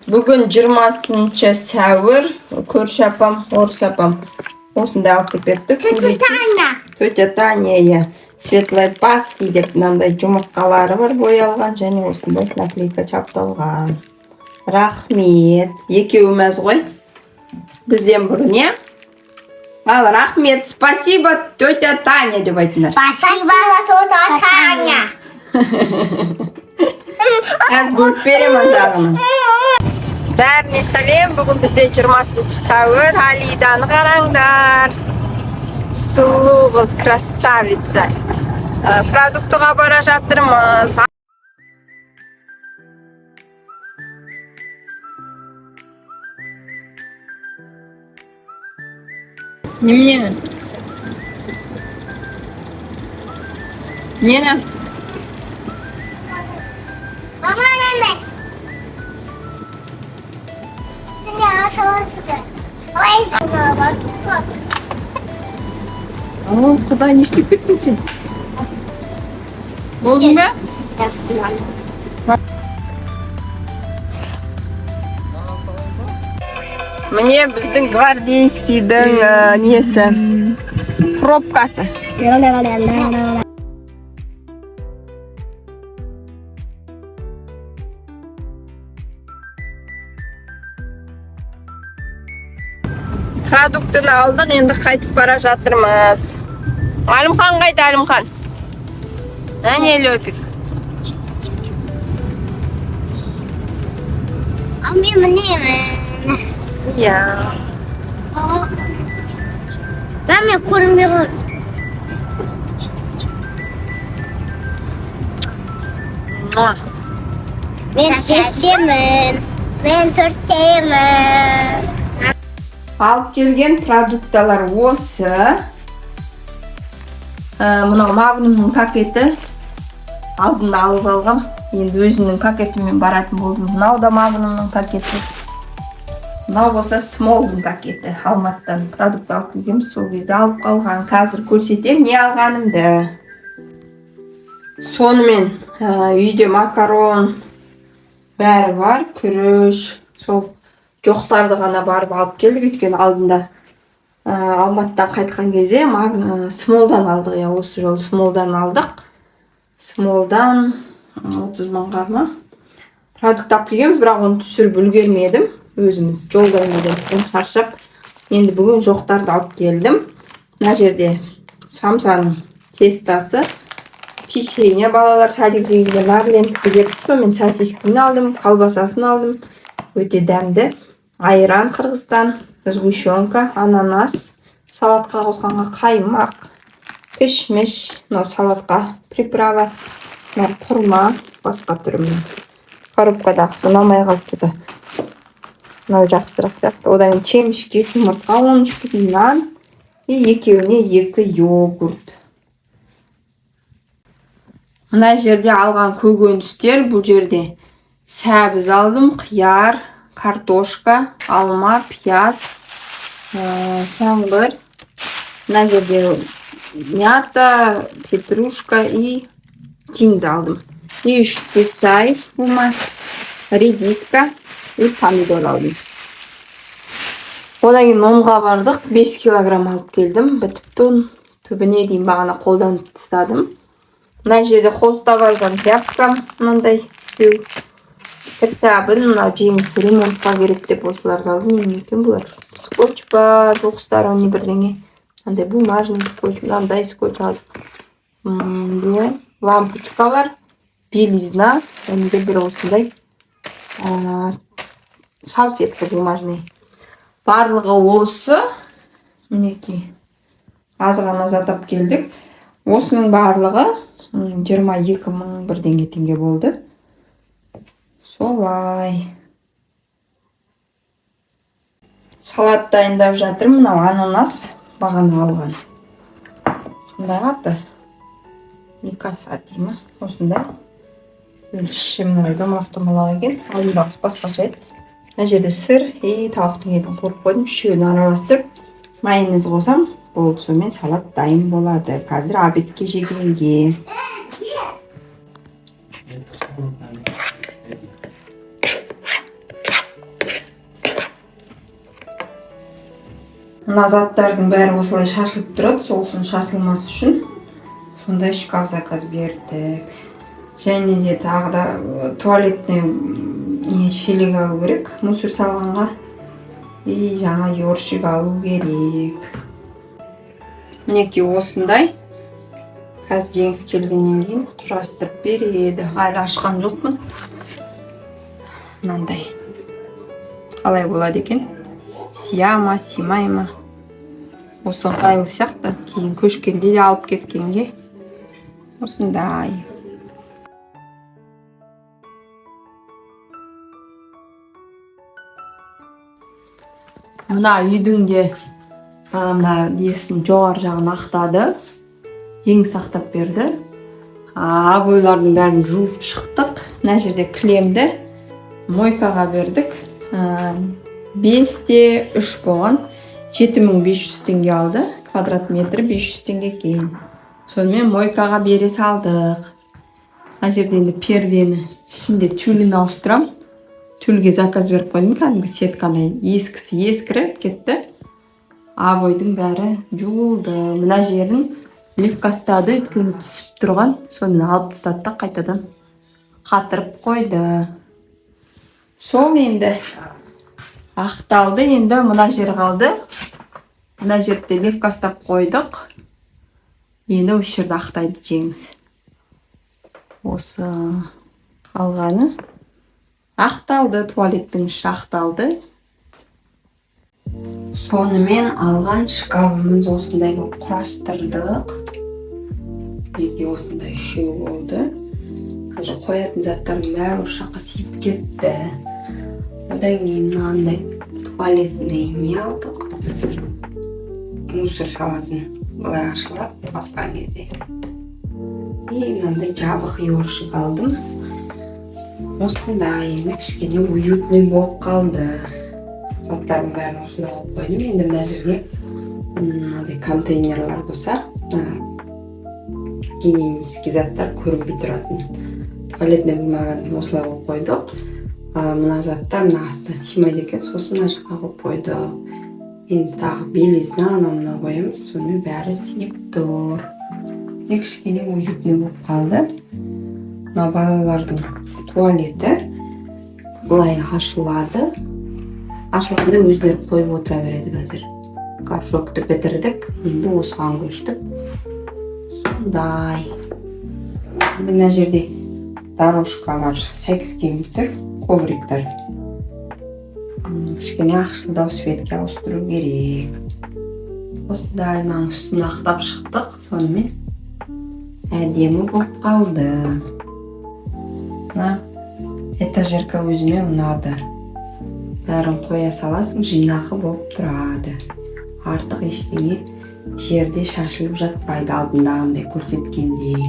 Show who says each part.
Speaker 1: Бүгін 20 сәуір, көрші апам, орыс апам осындай алып берді. Тетя Таня, светлой паски деп мынандай жұмыртқалары бар боялған және осындай наклейка чапталған. Рахмет. Екеуміз ғой. Бізден бұрын, не? Ал, рахмет, спасибо, тетя Таня деп айтыңдар.
Speaker 2: Спасибо, тетя Таня.
Speaker 1: Аз бөліп беремін дағыны. Бәріне сәлем, бүгін бізде 20 сәуір, Алиданы қараңдар. Сұлу қыз, красавица. Продуктыға бара жатырмыз. Неменені? Нені?
Speaker 2: Mama anne. Seni ağzına
Speaker 1: О, құдай не істеп кетпесін? Болдың ба? Міне біздің гвардейскийдің несі? Пробкасы. Продуктыны алдық, енді қайтып бара жатырмыз. Әлімхан қайда, Әлімхан? Әне Лёпик.
Speaker 2: Амми мінемін.
Speaker 1: Иә.
Speaker 2: Ben kurmuyorum. Ben testimim. Ben törtteyim.
Speaker 1: Алып келген продукталар осы. Мынау магнумның пакеті. Алдында алып алғам. Енді өзімнің пакетімен баратын болдым. Мынау да магнумның пакеті. Мынау болса смолдың пакеті. Алматтан продукт алып келгем, сол кезде алып қалған. Қазір көрсетем не алғанымды. Сонымен үйде макарон бәрі бар, күріш, сол жоқтарды ғана барып алып келдік. Өйткені алдында Алматтан қайтқан кезде смолдан алдық. Я осы жолы смолдан алдық. Смолдан 30 мыңға ма? Продукт алып келгенбіз, бірақ оны түсіріп үлгермедім. Өзіміз жолда өмеден шаршап. Енді бүгін жоқтарды алып келдім. Мына жерде самсаның тестасы, печенье, балалар садик жегенде Марлендікі деп, сонымен сосисканы алдым, колбасасын алдым. Өте дәмді. Айран Қырғызстан, сгущенка, ананас, салатқа қосқанға қаймақ, кішміш, салатқа приправа, құрма, басқа түрімен. Коробкада ұнамай қалыпты да. Мынау жақсырақ сияқты. Одан чемішке, жұмыртқа, 13 күн нан, екеуіне 2 йогурт. Мына жерде алған көкөністер, бұл жерде сәбіз алдым, қияр, картошка, алма, пияз, жаңбыр. Мына жерде мята, петрушка и кинза алдым. И шпицай, шпума, редиска и помидор алдым. Одан кейін ұнға бардық, 5 килограмм алып келдім. Бітіпті ұн, түбіне дейін бағана қолдан тыстадым. Мына жерде холстовардан тряпка, мынандай үшеу. Сабын, мына жеңсі ремонтқа керек деп осыларды алдым. Екен бұлар. Скотч бар, двухсторонний бірдеңе. Мынандай бумажный скотч, мынандай скотч алдым. Лампочкалар, белизна, енді бір осындай салфетка бумажный. Барлығы осы. Мінеки. Аз ғана затап келдік. Осының барлығы 22 мың бірдеңе теңге болды. Солай. Салат дайындап жатыр. Мынау ананас бағана алған. Сондай аты. Никаса деймі. Осында. Өлші мынай домалақ екен. Алдындағысы басқаша еді. Мына жерде сыр и тауықтың етін қорып қойдым. Үшеуін араластырып, майонез қосам, болды. Сонымен салат дайын болады. Қазір обедке жегенге. Мына заттардың бәрі осылай шашылып тұрады, сол үшін шашылмас үшін сондай шкаф заказ бердік. Және де тағы да туалетный шелек алу керек, мусор салғанға. И жаңа ёршик алу керек. Мінекей осындай. Қазір Жеңіс келгеннен кейін құрастырып береді. Әлі ашқан жоқпын. Мынандай. Қалай болады екен? Сия ма, симай ма? Осы ыңғайлы сияқты. Кейін көшкенде де алып кеткенге. Осындай. Мына үйдің де мына несін жоғары жағын ақтады. Жеңіс ақтап берді. Обойлардың бәрін жуып шықтық. Мына жерде кілемді мойкаға бердік. 5-те 3 болған. 7500 теңге алды. Квадрат метрі 500 теңге кейін. Сонымен мойкаға бере салдық. Мына жерде енді пердені ішінде тюлін ауыстырам. Тюльге заказ беріп қойдым, кәдімгі сетканы ескісі ескіріп кетті. Обойдың бәрі жуылды. Мына жердің лифкастады, өйткені түсіп тұрған. Соны алып тастады да қайтадан қатырып қойды. Сол енді ақталды, енді мына жер қалды. Мына жерде лифкастап қойдық. Енді осы жерді ақтайды Жеңіс. Осы қалғаны ақталды, туалеттің іші ақталды. Сонымен алған шкафымыз осындай болып құрастырдық. Неге осындай үшеу болды. Қазір қоятын заттардың бәрі осы жаққа сиып кетті. Одан кейін мынандай туалетный не алдық. Мусор салатын былай ашылады басқан кезде. И мынандай жабық ёршик алдым. Осындай енді кішкене уютный болып қалды. Заттардың бәрін осында қойып қойдым. Енді мына жерге мынандай контейнерлар болса, гигиенический заттар көрінбей тұратын. Туалетный бумаганы осылай қойып қойдық. Мына заттар мына астына симайды екен, сосын мына жаққа қойып қойдық. Енді тағы белизді анамына қоямыз, сонымен бәрі сиып тұр. Кішкене уютный болып қалды. Мына балалардың туалеті былай ашылады. Ашылғанда өздері қойып отыра береді қазір. Горшокты бітірдік, енді осыған көштік. Сондай. Енді мына жерде дорожкалар сәйкес келмей тұр, ковриктар. Кішкене ақшылдау светке ауыстыру керек. Осындай маңыз үстін ақтап шықтық, сонымен әдемі болып қалды. Мына этажерка өзіме ұнады. Бәрін қоя саласың, жинақы болып тұрады. Артық ештеңе жерде шашылып жатпайды, алдындағындай көрсеткендей.